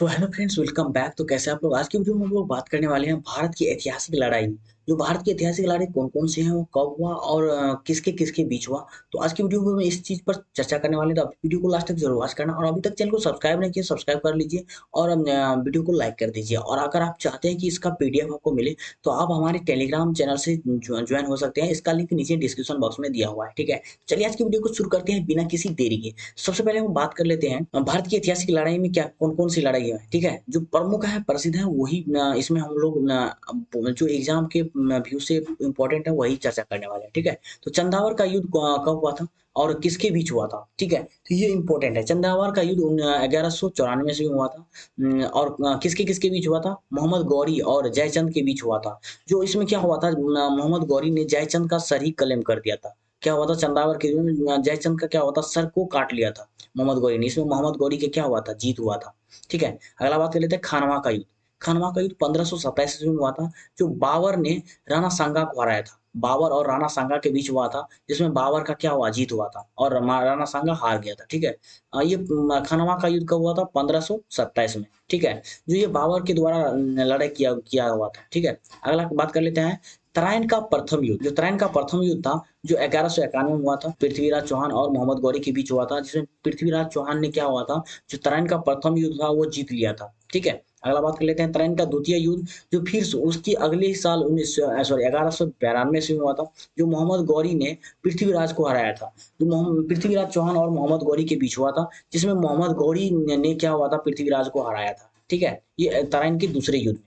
तो hello friends, welcome back. तो कैसे आप लोग? आज की वीडियो में हम लोग बात करने वाले हैं भारत की ऐतिहासिक लड़ाई। जो भारत की ऐतिहासिक लड़ाई कौन-कौन सी हैं, वो कब हुआ और किसके-किसके बीच हुआ। तो आज की वीडियो में हम इस चीज़ पर चर्चा करने वाले हैं, तो आप वीडियो को लास्ट तक ज़रूर वॉच करना और अभी तक चैनल को सब्सक्राइब नहीं किया, सब्सक्राइब कर लीजिए और वीडियो को लाइक कर दीजिए। और अगर आप चाहते हैं कि इसका पीडीएफ आपको मिले, तो आप हमारे टेलीग्राम चैनल से जॉइन हो सकते हैं। इसका लिंक नीचे डिस्क्रिप्शन बॉक्स में दिया हुआ है, ठीक है? चलिए आज की वीडियो को शुरू करते हैं बिना किसी देरी के। सबसे पहले हम बात कर लेते हैं भारत की ऐतिहासिक लड़ाई में क्या कौन-कौन सी लड़ाई है, ठीक है? जो प्रमुख है, प्रसिद्ध है, वही इसमें हम लोग जो एग्ज़ाम के व्यू से इम्पोर्टेंट है, वही चर्चा करने वाले हैं, ठीक है? तो चंदावर का युद्ध कब हुआ था और किसके बीच हुआ था, ठीक है? तो ये इम्पोर्टेंट है। चंदावर का युद्ध 1194 ईस्वी में हुआ था और किसके-किसके बीच हुआ था? मोहम्मद गौरी और जयचंद के बीच हुआ था। जो इसमें क्या हुआ था, मोहम्मद गौरी ने जयचंद का सर ही कलेम कर दिया था। क्या हुआ था चंदावर के युद्ध में, जयचंद का क्या हुआ था, सर को काट लिया था मोहम्मद गौरी ने। इसमें मोहम्मद गौरी के क्या हुआ था, जीत हुआ था, ठीक है। अगला बात कर लेते हैं खानवा का युद्ध। खानवा का युद्ध 1527 ईस्वी में हुआ था, जो बाबर ने राणा सांगा को हराया था। बाबर और राणा सांगा के बीच हुआ था, जिसमें बाबर का क्या हुआ, जीत हुआ था और राणा सांगा हार गया था, ठीक है। ये खानवा का युद्ध कब हुआ था, 1527 में, ठीक है। जो ये बाबर के द्वारा लड़ाई किया किया हुआ था, ठीक है। अगला बात कर लेते हैं तराइन का प्रथम युद्ध। जो तराइन का प्रथम युद्ध था, जो 1191 में हुआ था, पृथ्वीराज चौहान और मोहम्मद गौरी के बीच हुआ था, जिसमें पृथ्वीराज चौहान ने क्या हुआ था, जो तराइन का प्रथम युद्ध था, वो जीत लिया था, ठीक है। अगला बात कर लेते हैं तराइन का द्वितीय युद्ध, जो फिर से उसकी अगले ही साल 1192 ईस्वी में हुआ था, जो मोहम्मद गौरी ने पृथ्वीराज को हराया था। जो पृथ्वीराज चौहान और मोहम्मद गौरी के बीच हुआ था, जिसमें मोहम्मद गौरी ने क्या हुआ था, पृथ्वीराज को हराया था, ठीक है। ये तराइन के दूसरे युद्ध में।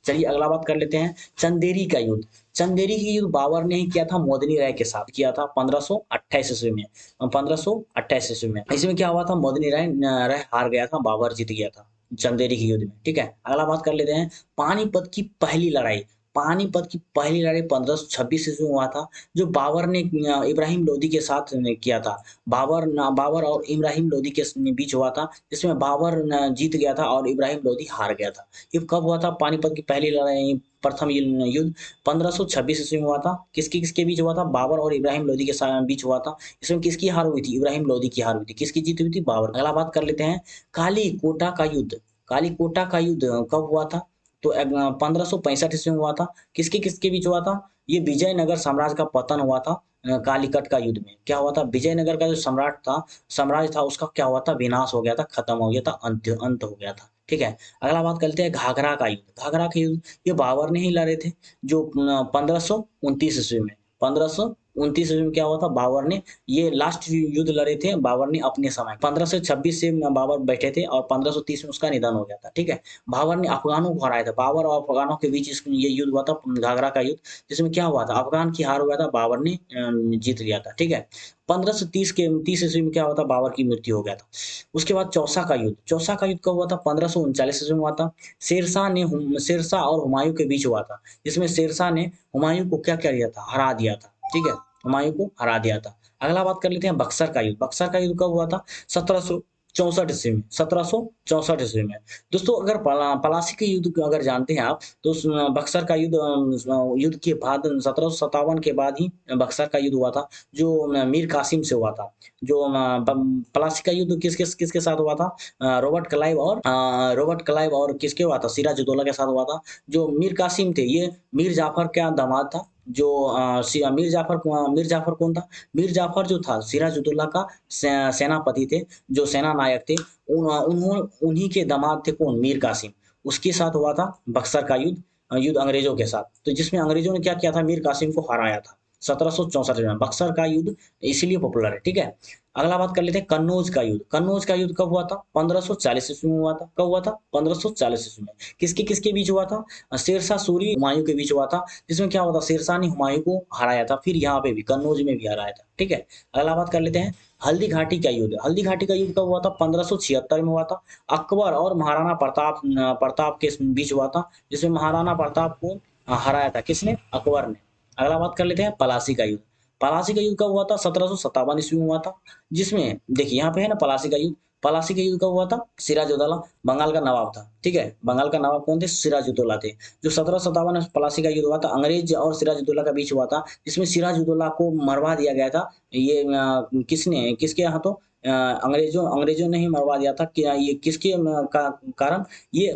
चलिए अगला बात कर लेते हैं चंदेरी का युद्ध। चंदेरी की युद्ध बाबर ने ही किया था, मोदनी राय के साथ किया था 1528 ईस्वी में। 1528 ईस्वी में इसमें क्या हुआ था, मोदनी राय हार गया था, बाबर जीत गया था चंदेरी के युद्ध में, ठीक है। अगला बात कर लेते हैं पानीपत की पहली लड़ाई। पानीपत की पहली लड़ाई 1526 ईस्वी में हुआ था, जो बाबर ने इब्राहिम लोदी के साथ किया था। बाबर और इब्राहिम लोदी के बीच हुआ था, जिसमें बाबर जीत गया था और इब्राहिम लोदी हार गया था। ये कब हुआ था, पानीपत की पहली लड़ाई, प्रथम युद्ध 1526 ईस्वी में हुआ था। किसके बीच हुआ था, बाबर और इब्राहिम लोदी के बीच हुआ था। इसमें किसकी हार हुई थी, इब्राहिम लोदी की हार हुई थी। किसकी जीत हुई थी, बाबर। अगला बात कर लेते हैं काली कोटा का युद्ध। काली कोटा का युद्ध कब हुआ था, तो 1565 ईस्वी में हुआ था। किसके किसके बीच हुआ था, ये विजयनगर साम्राज्य का पतन हुआ था। कालीकट का युद्ध में क्या हुआ था, विजयनगर का जो साम्राज्य था, उसका क्या हुआ था, विनाश हो गया था, खत्म हो गया था, अंत हो गया था, ठीक है। अगला बात करते हैं घाघरा का युद्ध। घाघरा का युद्ध ये बाबर ने ही लड़े थे, जो 1529 ईस्वी में। 1529 ईस्वी में क्या हुआ था, बाबर ने ये लास्ट युद्ध लड़े थे, बाबर ने अपने समय 1526 से बाबर बैठे थे और 1530 में उसका निधन हो गया था, ठीक है। बाबर ने अफगानों को हराया था। बाबर और अफगानों के बीच ये युद्ध हुआ था, घाघरा का युद्ध, जिसमें क्या हुआ था, अफगान की हार हुआ था, बाबर ने जीत लिया था, ठीक है। 1530 ईस्वी में क्या हुआ था, बाबर की मृत्यु हो गया था। उसके बाद चौसा का युद्ध। चौसा का युद्ध कब हुआ था, 1539 ईस्वी में हुआ था। शेरशाह और हुमायूं के बीच हुआ था, जिसमें शेरशाह ने हुमायूं को क्या किया था, हरा दिया था, ठीक है। हुमायूं को हरा दिया था। अगला बात कर लेते हैं बक्सर का युद्ध। बक्सर का युद्ध कब हुआ था, 1764 ईस्वी में। 1764 ईस्वी में। दोस्तों अगर पलासी के युद्ध को अगर जानते हैं आप, तो बक्सर का युद्ध युद्ध के बाद 1757 के बाद ही बक्सर का युद्ध हुआ था, जो मीर कासिम से हुआ था। जो पलासी का युद्ध किसके साथ हुआ था, रॉबर्ट क्लाइव और किसके हुआ था, सिराजुद्दौला के साथ हुआ था। जो मीर कासिम थे, ये मीर जाफर का दामाद था। जो मीर जाफर कौन था, मीर जाफर जो था सिराजुद्दौला का सेनापति थे, जो सेना नायक थे। उन्हीं के दामाद थे कौन, मीर कासिम। उसके साथ हुआ था बक्सर का युद्ध, युद्ध अंग्रेजों के साथ, तो जिसमें अंग्रेजों ने क्या किया था, मीर कासिम को हराया था 1764 में। बक्सर का युद्ध इसीलिए पॉपुलर है, ठीक है। अगला बात कर लेते हैं कन्नौज का युद्ध। कन्नौज का युद्ध कब हुआ था, 1540 ईस्वी में हुआ था। कब हुआ था, 1540 ईस्वी में। किसके किसके बीच हुआ था, शेरशाह सूरी हुमायूं के बीच हुआ था, जिसमें क्या हुआ था, शेरशाह ने हुमायूं को हराया था, फिर यहाँ पे भी कन्नौज में भी हराया था, ठीक है। अगला बात कर लेते हैं हल्दी घाटी का युद्ध। हल्दी घाटी का युद्ध कब हुआ था, 1576 में हुआ था। अकबर और महाराणा प्रताप के बीच हुआ था, जिसमें महाराणा प्रताप को हराया था, किसने, अकबर ने। अगला बात कर लेते हैं पलासी का युद्ध। पलासी का युद्ध कब हुआ था, 1757 ईस्वी में हुआ था, जिसमें देखिए यहाँ पे है ना पलासी का युद्ध। पलासी का युद्ध कब हुआ था, सिराजुद्दौला बंगाल का नवाब था, ठीक है। बंगाल का नवाब कौन थे, सिराजुद्दौला थे। जो 1757 में पलासी का युद्ध हुआ था, अंग्रेज और सिराजुद्दौला का बीच हुआ था, जिसमें सिराजुद्दौला को मरवा दिया गया था। ये किसने, किसके हाथों, अंग्रेजों अंग्रेजों ने ही मरवा दिया था कि ये किसके कारण ये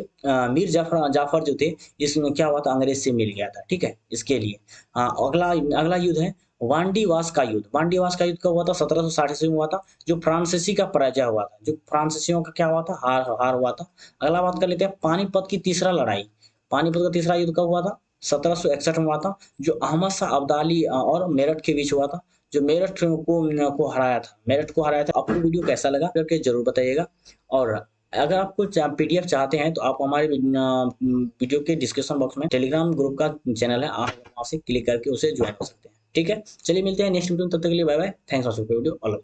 मीर जाफर जाफर जो थे इसमें क्या हुआ था अंग्रेज से मिल गया था ठीक है इसके लिए। हाँ अगला अगला युद्ध है वांडीवास का युद्ध। वांडीवास का युद्ध कब हुआ था 1760 ईस्वी में हुआ था जो फ्रांसीसी का पराजय हुआ था जो फ्रांसीसियों का क्या हुआ था हार हार हुआ था। अगला बात कर लेते हैं पानीपत की तीसरा लड़ाई। पानीपत का तीसरा युद्ध कब हुआ था 1761 में हुआ था जो अहमद शाह अब्दाली और मेरठ के बीच हुआ था जो मेरठ को हराया था मेरठ को हराया था। आपको वीडियो कैसा लगा करके जरूर बताइएगा। और अगर आप कुछ पीडीएफ चाहते हैं तो आप हमारे वीडियो के डिस्क्रिप्शन बॉक्स में टेलीग्राम ग्रुप का चैनल है आप वहां से क्लिक करके उसे ज्वाइन कर सकते हैं ठीक है। चलिए मिलते हैं नेक्स्ट वीडियो में तब तक के लिए bye bye thanks for video all.